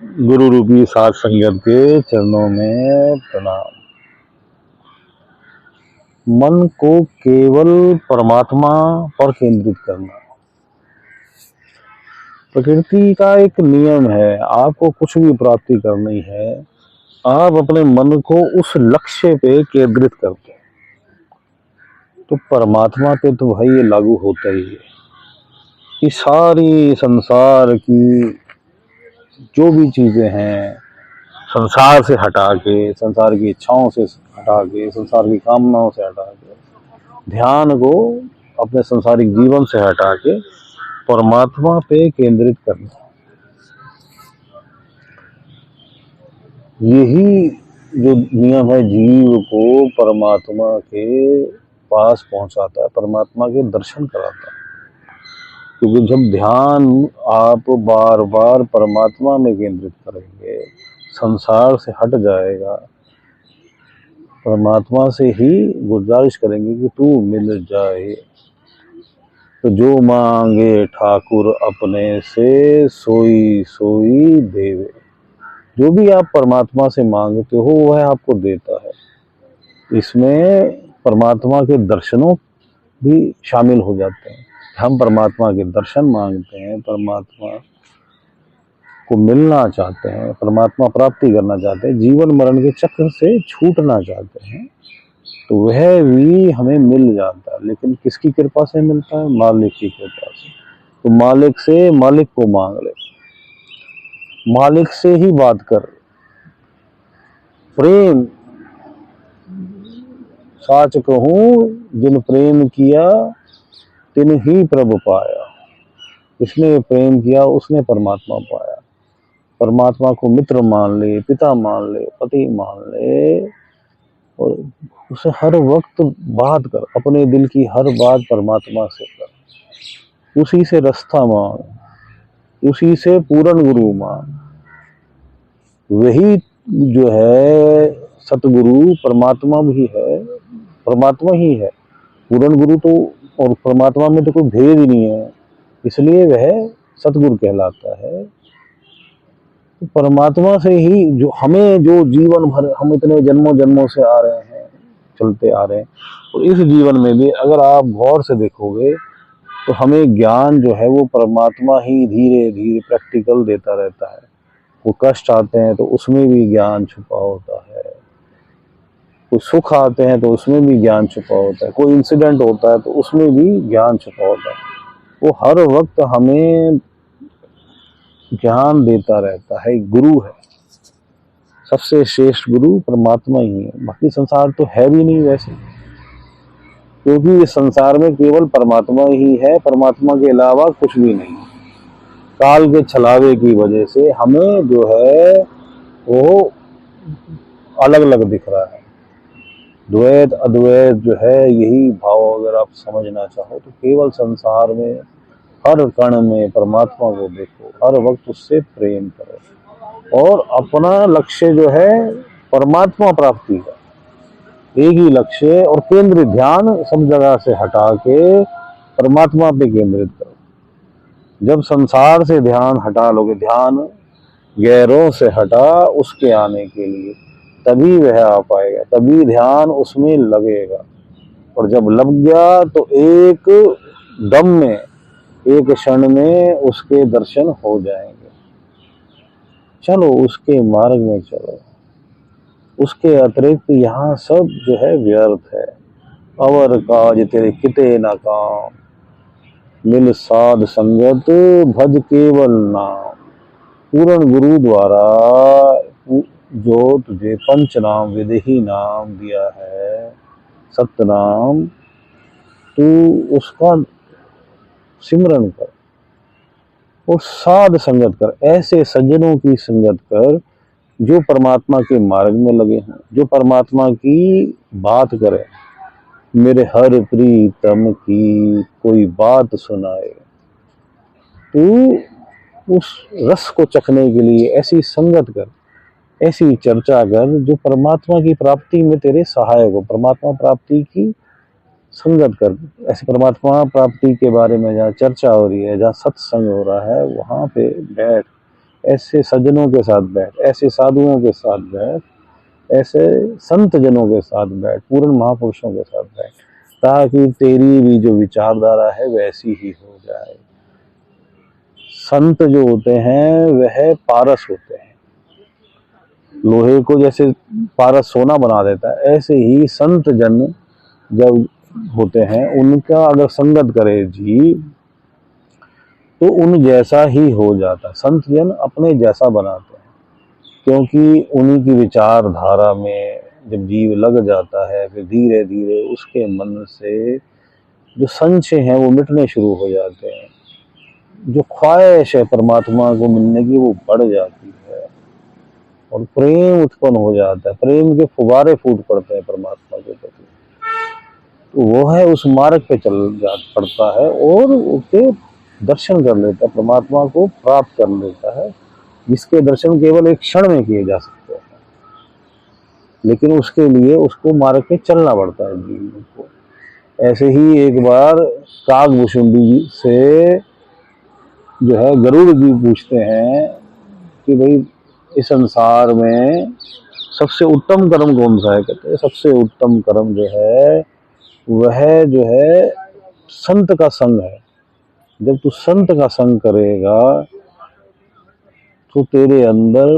गुरु रूपी साध संगत के चरणों में प्रणाम। मन को केवल परमात्मा पर केंद्रित करना प्रकृति का एक नियम है। आपको कुछ भी प्राप्ति करनी है, आप अपने मन को उस लक्ष्य पे केंद्रित करते हैं तो परमात्मा पे तो भाई ये लागू होता ही है कि सारी संसार की जो भी चीजें हैं, संसार से हटा के, संसार की इच्छाओं से हटा के, संसार की कामनाओं से हटा के, ध्यान को अपने संसारिक जीवन से हटा के परमात्मा पे केंद्रित करना, यही जो नियम है जीव को परमात्मा के पास पहुंचाता है, परमात्मा के दर्शन कराता है। क्योंकि जब ध्यान आप बार बार परमात्मा में केंद्रित करेंगे, संसार से हट जाएगा, परमात्मा से ही गुजारिश करेंगे कि तू मिल जाए। तो जो मांगे ठाकुर अपने से, सोई सोई देवे। जो भी आप परमात्मा से मांगते हो वह आपको देता है। इसमें परमात्मा के दर्शनों भी शामिल हो जाते हैं। हम परमात्मा के दर्शन मांगते हैं, परमात्मा को मिलना चाहते हैं, परमात्मा प्राप्ति करना चाहते हैं, जीवन मरण के चक्र से छूटना चाहते हैं, तो वह भी हमें मिल जाता है। लेकिन किसकी कृपा से मिलता है? मालिक की कृपा से। तो मालिक से मालिक को मांग ले, मालिक से ही बात कर। प्रेम साच कहूं जिन प्रेम किया तिन ही प्रभु पाया। इसने प्रेम किया उसने परमात्मा पाया। परमात्मा को मित्र मान ले, पिता मान ले, पति मान ले और उसे हर वक्त बात कर, अपने दिल की हर बात परमात्मा से कर। उसी से रास्ता मांग, उसी से पूर्ण गुरु मांग। वही जो है सतगुरु परमात्मा भी है, परमात्मा ही है। पूर्ण गुरु तो और परमात्मा में तो कोई भेद ही नहीं है, इसलिए वह सतगुरु कहलाता है। तो परमात्मा से ही जो हमें, जो जीवन भर हम इतने जन्मों जन्मों से आ रहे हैं, चलते आ रहे हैं, और इस जीवन में भी अगर आप गौर से देखोगे तो हमें ज्ञान जो है वो परमात्मा ही धीरे धीरे प्रैक्टिकल देता रहता है। वो कष्ट आते हैं तो उसमें भी ज्ञान छुपा होता है, कोई सुख आते हैं तो उसमें भी ज्ञान छुपा होता है, कोई इंसिडेंट होता है तो उसमें भी ज्ञान छुपा होता है। वो हर वक्त हमें ज्ञान देता रहता है। गुरु है, सबसे श्रेष्ठ गुरु परमात्मा ही है। बाकी संसार तो है भी नहीं वैसे, क्योंकि इस संसार में केवल परमात्मा ही है, परमात्मा के अलावा कुछ भी नहीं। काल के छलावे की वजह से हमें जो है वो अलग अलग दिख रहा है। द्वैत अद्वैत जो है यही भाव अगर आप समझना चाहो तो केवल संसार में हर कण में परमात्मा को देखो, हर वक्त उससे प्रेम करो और अपना लक्ष्य जो है परमात्मा प्राप्ति का एक ही लक्ष्य और केंद्रित ध्यान सब जगह से हटा के परमात्मा पे केंद्रित करो। जब संसार से ध्यान हटा लोगे, ध्यान गैरों से हटा उसके आने के लिए, तभी वह आ पाएगा, तभी ध्यान उसमें लगेगा। और जब लग गया तो एक दम में, एक क्षण में उसके दर्शन हो जाएंगे। चलो उसके मार्ग में चलो, उसके अतिरिक्त यहाँ सब जो है व्यर्थ है। अवर काज तेरे किते ना काम, मिल साध संगत भज केवल नाम। पूर्ण गुरु द्वारा जो तुझे पंच नाम विदेही नाम दिया है, सत्य नाम, तू उसका सिमरन कर और साध संगत कर। ऐसे सज्जनों की संगत कर जो परमात्मा के मार्ग में लगे हैं, जो परमात्मा की बात करें। मेरे हर प्रीतम की कोई बात सुनाए, तू उस रस को चखने के लिए ऐसी संगत कर, ऐसी चर्चा कर जो परमात्मा की प्राप्ति में तेरे सहायक हो। परमात्मा प्राप्ति की संगत कर। ऐसे परमात्मा प्राप्ति के बारे में जहाँ चर्चा हो रही है, जहाँ सत्संग हो रहा है, वहां पे बैठ, ऐसे सज्जनों के साथ बैठ, ऐसे साधुओं के साथ बैठ, ऐसे संत जनों के साथ बैठ, पूर्ण महापुरुषों के साथ बैठ, ताकि तेरी भी जो विचारधारा है वैसी ही हो जाए। संत जो होते हैं वह पारस होते हैं। लोहे को जैसे पारस सोना बना देता है, ऐसे ही संत जन जब होते हैं उनका अगर संगत करे जीव तो उन जैसा ही हो जाता। संत जन अपने जैसा बनाते हैं, क्योंकि उन्हीं की विचारधारा में जब जीव लग जाता है फिर धीरे धीरे उसके मन से जो संशय हैं वो मिटने शुरू हो जाते हैं। जो ख्वाहिश है परमात्मा को मिलने की वो बढ़ जाती है और प्रेम उत्पन्न हो जाता है। प्रेम के फुवारे फूट पड़ते हैं परमात्मा के प्रति। तो वो है उस मार्ग पे चल जा पड़ता है और उसके दर्शन कर लेता है, परमात्मा को प्राप्त कर लेता है, जिसके दर्शन केवल एक क्षण में किए जा सकते हैं। लेकिन उसके लिए उसको मार्ग पे चलना पड़ता है जीव को। ऐसे ही एक बार काकभुशुंडी से जो है गरुड़ जी पूछते हैं कि भाई इस संसार में सबसे उत्तम कर्म कौन सा है? कहते हैं सबसे उत्तम कर्म जो है वह जो है संत का संग है। जब तू संत का संग करेगा तो तेरे अंदर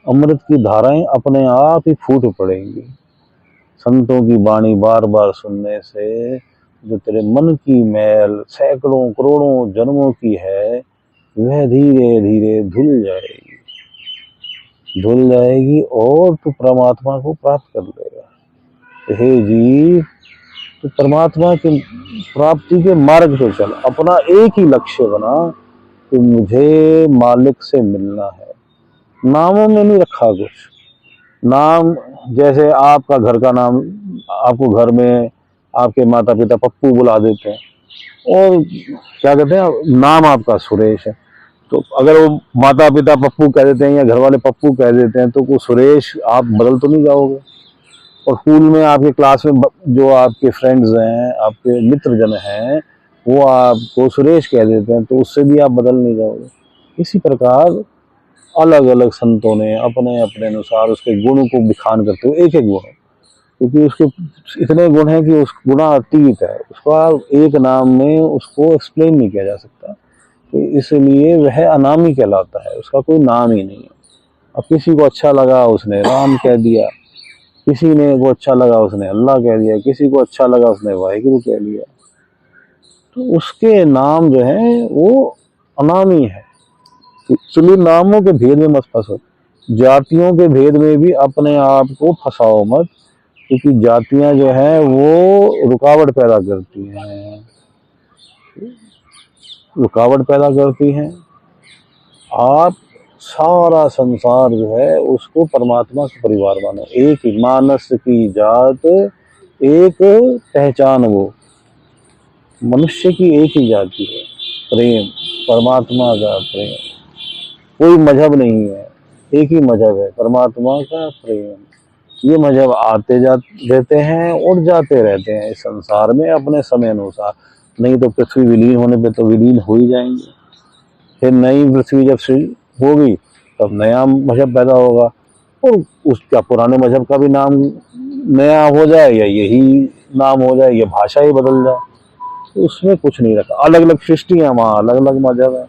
अमृत की धाराएं अपने आप ही फूट पड़ेंगी। संतों की वाणी बार बार सुनने से जो तेरे मन की मैल सैकड़ों करोड़ों जन्मों की है वह धीरे धीरे धुल जाएगी और तू परमात्मा को प्राप्त कर लेगा। हे जीव, तो परमात्मा की प्राप्ति के मार्ग पे चल, अपना एक ही लक्ष्य बना कि मुझे मालिक से मिलना है। नामों में नहीं रखा कुछ। नाम जैसे आपका घर का नाम, आपको घर में आपके माता पिता पप्पू बुला देते हैं और क्या कहते हैं नाम आपका सुरेश है, तो अगर वो माता पिता पप्पू कह देते हैं या घर वाले पप्पू कह देते हैं तो वो सुरेश आप बदल तो नहीं जाओगे। और स्कूल में आपके क्लास में जो आपके फ्रेंड्स हैं, आपके मित्र जन हैं, वो आपको सुरेश कह देते हैं तो उससे भी आप बदल नहीं जाओगे। इसी प्रकार अलग अलग संतों ने अपने अपने अनुसार उसके गुण को बिखान करते हुए एक एक गुण, क्योंकि उसके इतने गुण हैं कि उस गुणातीत है, उसका एक नाम में उसको एक्सप्लेन नहीं किया जा सकता। तो इसलिए वह अनामी कहलाता है, उसका कोई नाम ही नहीं है। अब किसी को अच्छा लगा उसने राम कह दिया, किसी ने को अच्छा लगा उसने अल्लाह कह दिया, किसी को अच्छा लगा उसने वाहिगुरु कह दिया। तो उसके नाम जो है वो अनामी है। चलिए नामों के भेद में मत फंसो, जातियों के भेद में भी अपने आप को फंसाओ मत, क्योंकि जातियां जो है वो रुकावट पैदा करती हैं, रुकावट पैदा करती हैं। आप सारा संसार जो है उसको परमात्मा का परिवार मानो। एक ही मानस की जात एक पहचान, वो मनुष्य की एक ही जाति है, प्रेम, परमात्मा का प्रेम। कोई मजहब नहीं है, एक ही मजहब है, परमात्मा का प्रेम। ये मजहब आते जाते रहते हैं और जाते रहते हैं इस संसार में अपने समय अनुसार, नहीं तो पृथ्वी विलीन होने पे तो विलीन हो ही जाएंगे। फिर नई पृथ्वी जब होगी तब नया मजहब पैदा होगा और उसका पुराने मजहब का भी नाम नया हो जाए या यही नाम हो जाए, या भाषा ही बदल जाए, तो उसमें कुछ नहीं रखा। अलग अलग सृष्टियाँ, वहाँ अलग अलग मजहब है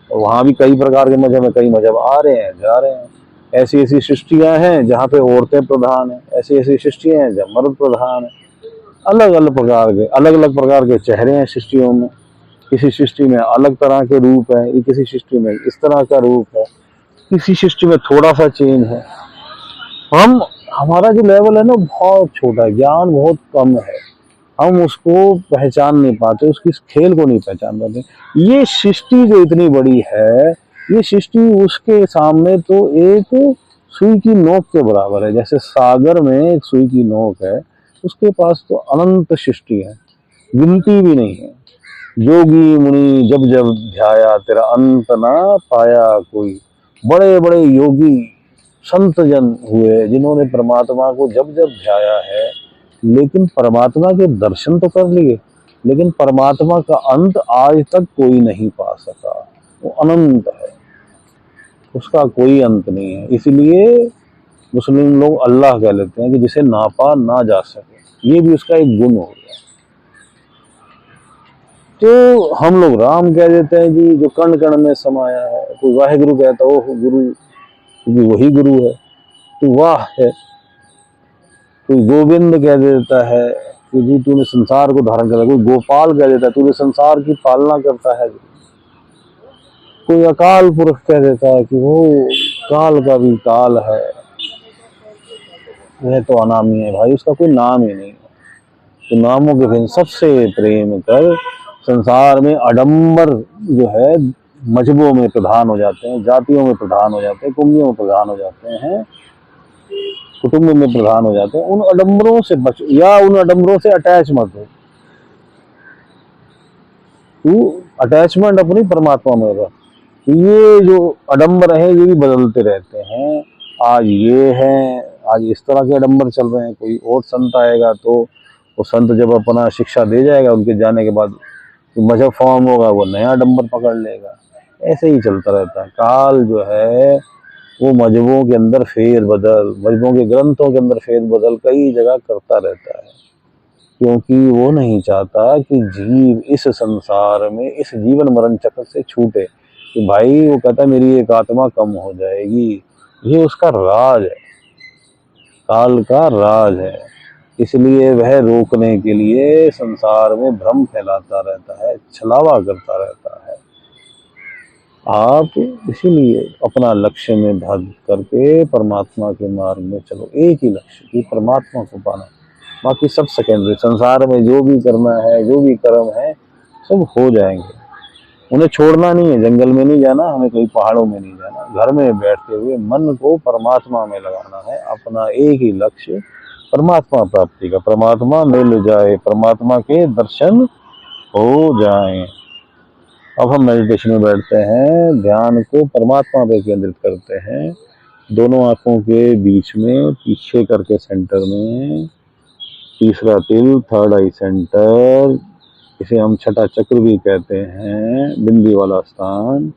और वहाँ भी कई प्रकार के मजहब है, कई मजहब आ रहे हैं जा रहे हैं। ऐसी ऐसी सृष्टियाँ हैं जहाँ पे औरतें प्रधान हैं, ऐसी ऐसी सृष्टियाँ हैं जहाँ मर्द प्रधान है। अलग अलग प्रकार के चेहरे हैं सृष्टियों में। किसी सृष्टि में अलग तरह के रूप है, किसी सृष्टि में इस तरह का रूप है, किसी सृष्टि में थोड़ा सा चेंज है। हमारा जो लेवल है ना बहुत छोटा है, ज्ञान बहुत कम है, हम उसको पहचान नहीं पाते, उसकी खेल को नहीं पहचान पाते। ये सृष्टि जो इतनी बड़ी है, ये सृष्टि उसके सामने तो एक सुई की नोक के बराबर है। जैसे सागर में एक सुई की नोक है, उसके पास तो अनंत सृष्टि है, गिनती भी नहीं है। योगी मुनि जब जब ध्याया तेरा अंत ना पाया कोई। बड़े बड़े योगी संत जन हुए जिन्होंने परमात्मा को जब जब ध्याया है, लेकिन परमात्मा के दर्शन तो कर लिए, लेकिन परमात्मा का अंत आज तक कोई नहीं पा सका, वो अनंत है। उसका कोई अंत नहीं है। इसलिए मुस्लिम लोग अल्लाह कह लेते हैं कि जिसे नापा ना जा सके, ये भी उसका एक गुण हो गया। तो हम लोग राम कह देते हैं जी, जो कण कण में समाया है। कोई वाहेगुरु कहता है, ओह गुरु, क्योंकि वही गुरु है। तो वाह है, कोई गोविंद कह देता है कि जी तूने संसार को धारण कर, कोई गोपाल कह देता है तूने संसार की पालना करता है। कोई अकाल पुरुष कह देता है कि वो काल का भी काल है। यह तो अनामी है भाई, उसका कोई नाम ही नहीं है। तो नामों के फिर सबसे प्रेम कर संसार में आडंबर जो है मजहबों में प्रधान हो जाते हैं, जातियों में प्रधान हो जाते हैं, कुंबियों में प्रधान हो जाते हैं, कुटुंब में प्रधान हो जाते हैं। उन आडंबरों से बच, या उन आडंबरों से अटैच मत हो। तू अटैचमेंट अपनी परमात्मा में रख। ये जो आडंबर है ये भी बदलते रहते हैं। आज ये है, आज इस तरह के आडंबर चल रहे हैं। कोई और संत आएगा तो वो संत जब अपना शिक्षा दे जाएगा, उनके जाने के बाद मजहब फॉर्म होगा, वो नया आडंबर पकड़ लेगा। ऐसे ही चलता रहता है। काल जो है वो मजहबों के अंदर फेर बदल, मजहबों के ग्रंथों के अंदर फेर बदल कई जगह करता रहता है, क्योंकि वो नहीं चाहता कि जीव इस संसार में इस जीवन मरण चक्र से छूटे। कि भाई वो कहता है मेरी एक आत्मा कम हो जाएगी, ये उसका राज है, काल का राज है। इसलिए वह रोकने के लिए संसार में भ्रम फैलाता रहता है, छलावा करता रहता है। आप इसीलिए अपना लक्ष्य में भाग करके परमात्मा के मार्ग में चलो। एक ही लक्ष्य कि परमात्मा को पाना, बाकी सब सेकेंडरी। संसार में जो भी करना है, जो भी कर्म है, सब हो जाएंगे। उन्हें छोड़ना नहीं है, जंगल में नहीं जाना, हमें कोई पहाड़ों में नहीं जाना। घर में बैठते हुए मन को परमात्मा में लगाना है। अपना एक ही लक्ष्य परमात्मा प्राप्ति का, परमात्मा मिल जाए, परमात्मा के दर्शन हो जाएं। अब हम मेडिटेशन में बैठते हैं, ध्यान को परमात्मा पे केंद्रित करते हैं। दोनों आंखों के बीच में पीछे करके सेंटर में तीसरा तिल, थर्ड आई सेंटर, इसे हम छठा चक्र भी कहते हैं, बिंदी वाला स्थान।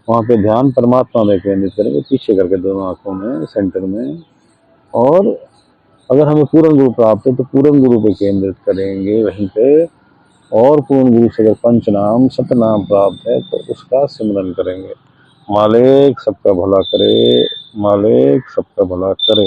वहाँ पे ध्यान परमात्मा में केंद्रित करेंगे, पीछे करके दोनों आंखों में सेंटर में। और अगर हमें पूर्ण गुरु प्राप्त है तो पूर्ण गुरु पे केंद्रित करेंगे वहीं पे। और पूर्ण गुरु से अगर पंच नाम सतनाम प्राप्त है तो उसका सिमरन करेंगे। मालिक सबका भला करे, मालिक सबका भला करे।